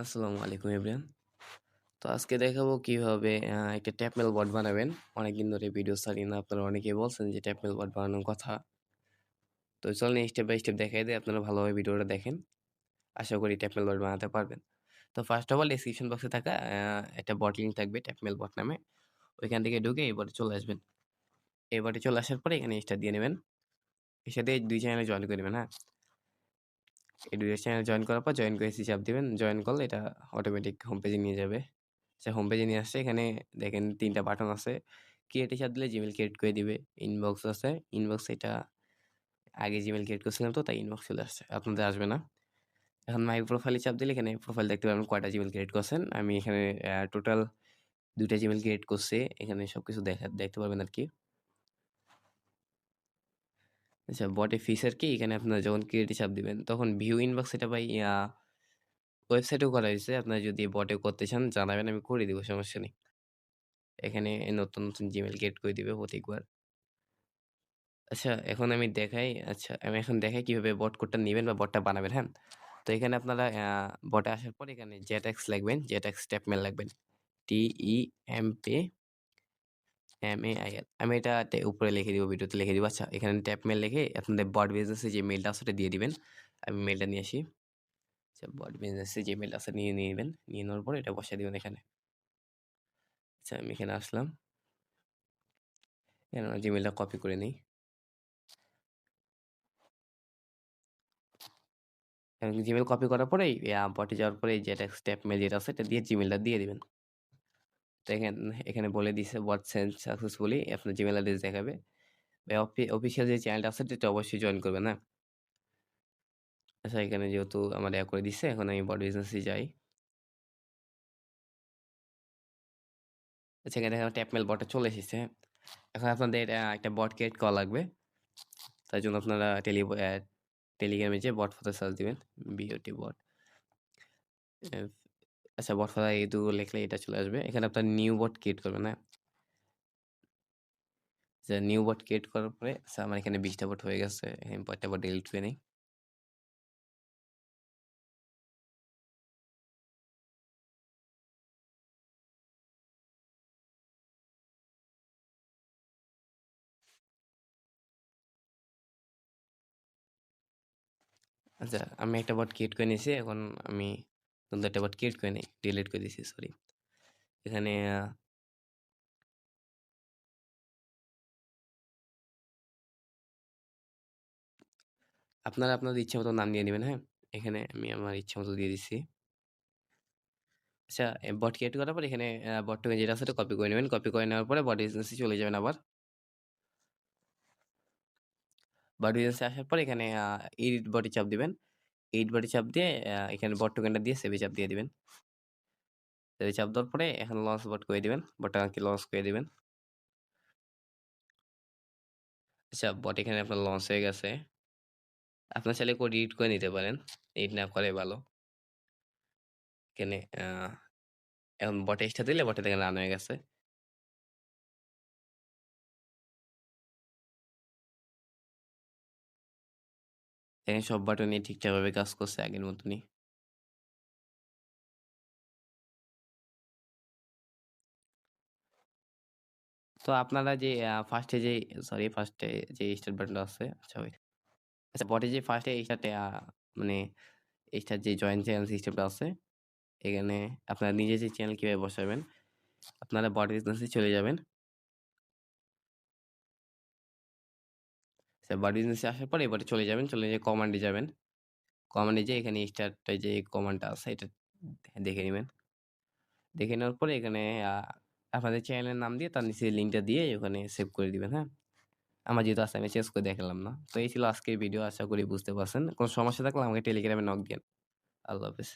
আসসালামু আলাইকুম এভরিওয়ান। তো আজকে দেখাবো কিভাবে একটা ট্যাপমেল বট বানাবেন। অনেকদিন ধরে ভিডিও ছাড়ি না। আপনারা অনেকেই বলছেন যে ট্যাপমেল বট বানানোর কথা। তো চলেন স্টেপ বাই স্টেপ দেখাই দেই। আপনারা ভালোভাবে ভিডিওটা দেখেন। আশা করি ট্যাপমেল বট বানাতে পারবেন। তো ফার্স্ট অফ অল ডেসক্রিপশন বক্সে থাকা একটা বট লিঙ্ক থাকবে ট্যাপমেল বট নামে। ওইখান থেকে ঢুকে এই বটে চলে আসবেন। এই বটে চলে আসার পরে এখানে স্টার্ট দিয়ে নেবেন। এর সাথে ২ চ্যানেলে জয়েন করে নেবেন, হ্যাঁ? এই ২ চ্যানেল জয়েন করার পর জয়েন করেছি চাপ দিবেন। জয়েন করলে এটা অটোমেটিক হোম পেজে নিয়ে যাবে। আচ্ছা, হোম পেজে নিয়ে আসছে। এখানে দেখেন ৩ টা বাটন আছে। ক্রিয়েট এ চাপ দিলে জিমেইল ক্রিয়েট করে দিবে। ইনবক্স আছে। ইনবক্স এটা আগে জিমেইল ক্রিয়েট করছিলাম তো তাই ইনবক্স চলে আসছে। আপনাদের আসবে না। এখন মাই প্রোফাইলে চাপ দিলে এখানে প্রোফাইল দেখতে পারবেন কয়টা জিমেইল ক্রিয়েট করছেন। আমি এখানে টোটাল ২ টা জিমেইল ক্রিয়েট করছি। এখানে সবকিছু দেখতে পারবেন আরকি। আচ্ছা, বটে ফিচার কি? এখানে আপনারা যখন ক্রিয়েট এ চাপ দিবেন তখন ভিউ ইনবক্স এটা ভাই ওয়েবসাইটেও করা হইছে। আপনারা যদি বটে করতে চান জানাবেন, আমি করে দিব, সমস্যা নেই। এখানে নতুন জিমেইল ক্রিয়েট করে দিবে প্রত্যেকবার। আচ্ছা, আমি এখন দেখাই কিভাবে বট কোডটা নিবেন বা বটটা বানাবেন, হ্যাঁ? তো এখানে আপনারা বটে আসার পর এখানে JETX লিখবেন, JETX স্টেপমেল লিখবেন। TEMPMAIL আমি এটা উপরে লিখে দিব, ভিডিওতে লিখে দিব। আচ্ছা, এখানে ট্যাপমেল লিখে আপনাদের বট বিজনেসে যে মেইলটা আছে ওটা দিয়ে দিবেন। আমি মেইলটা নিয়ে আসি। আচ্ছা, বট বিজনেসে যে মেইলটা আছে নিয়ে নিবেন। নিয়ে নেওয়ার পর এটা বসায় দিবেন এখানে। আচ্ছা, আমি এখানে আসলাম। এখানে আমার জিমেইলটা কপি করে নেই। এবং জিমেইল কপি করার পরেই বটে যাওয়ার পরে JETX স্টেপমেল যেটা আছে এটা দিয়ে জিমেইলটা দিয়ে দিবেন। তো এখানে বলে দিছে হোয়াট সেন্ড সাকসেসফুলি আপনার জিমেইল অ্যাড্রেস দেখাবে। ভাই অফিসিয়াল যে চ্যানেলটা আছে সেটা অবশ্যই জয়েন করবেন, হ্যাঁ? আচ্ছা, এখানে যেহেতু আমার করে দিছে এখন আমি বট বিজনেসে যাই। আচ্ছা, এখানে দেখেন ট্যাপমেল বটটা চলে এসেছে, হ্যাঁ? এখন আপনাদের একটা বট ক্রিয়েট করা লাগবে। তার জন্য আপনারা টেলিগ্রামে যেয়ে বট ফটো সার্চ দিবেন। বিওটি বট। অ্যা আচ্ছা, বট ফটো এটুকু লিখলে এটা চলে আসবে। এখানে আপনার নিউ বট ক্রিয়েট করবেন, হ্যাঁ? আচ্ছা, নিউ বট ক্রিয়েট করার পরে আচ্ছা আমার এখানে ২০ টা বট হয়ে গেছে। আমি কয়েকটা বট ডিলিট করে নেই। আচ্ছা, আমি একটা বট ক্রিয়েট করে নিয়েছি। এখন আমি নতুন একটা বট ক্রিয়েট করে নেই। ডিলিট করে দিয়েছি, সরি। এখানে আপনারা আপনাদের ইচ্ছামত নাম দিয়ে দিবেন, হ্যাঁ? এখানে আমি আমার ইচ্ছামত দিয়ে দিচ্ছি। আচ্ছা, বট ক্রিয়েট করার পর এখানে বট টোকেন যেটা আছে ওটা কপি করে নেবেন। কপি করে নেওয়ার পরে বট এজেন্সি চলে যাবেন আবার। বট এজেন্সি আসার পর এখানে এডিট বটে চাপ দিবেন। এডিট বটে চাপ দিয়ে এখানে বট টোকেনটা দিয়ে সেভে চাপ দিয়ে দিবেন। সেভে চাপ দেওয়ার পরে এখন লঞ্চ বট করে দিবেন। বটটাকে লঞ্চ করে দিবেন। আচ্ছা, বট এখানে আপনার লঞ্চ হয়ে গেছে। আপনার চাইলে কোড এডিট করে নিতে পারেন। এডিট না করে ভালো। এখানে এখন বটে স্টার্ট দিলে বটে দেখেন রান হয়ে গেছে। দেখেন সব বাটনই ঠিকঠাকভাবে কাজ করছে আগের মতনই। তো আপনারা যে ফার্স্টে যে সরি ফার্স্টে যে স্টার্ট বাটনটা আছে, আচ্ছা ওই আচ্ছা বটে যে ফার্স্টে স্টার্টে মানে স্টার্ট যে জয়েন চ্যানেল সিস্টেমটা আছে, এখানে আপনারা নিজে যে চ্যানেল কিভাবে বসাবেন, আপনারা বট বিজনেসে চলে যাবেন। আচ্ছা, বট বিজনেসে আসার পরে এবারে চলে যাবেন। চলে যেয়ে কমান্ডে যাবেন। কমান্ডে যেয়ে এখানে স্টার্ট যে কমান্ডটা আছে এটা দেখে নিবেন। দেখে নেওয়ার পরে এখানে আ আপনাদের চ্যানেলের নাম দিয়ে তার নিচে লিঙ্কটা দিয়ে ওখানে সেভ করে দিবেন, হ্যাঁ? আমার যেহেতু আছে আমি চেঞ্জ করে দেখালাম না। তো এই ছিল আজকের ভিডিও। আশা করি বুঝতে পারছেন। কোন সমস্যা থাকলে আমাকে টেলিগ্রামে নক দিয়েন। আল্লাহ হাফেজ।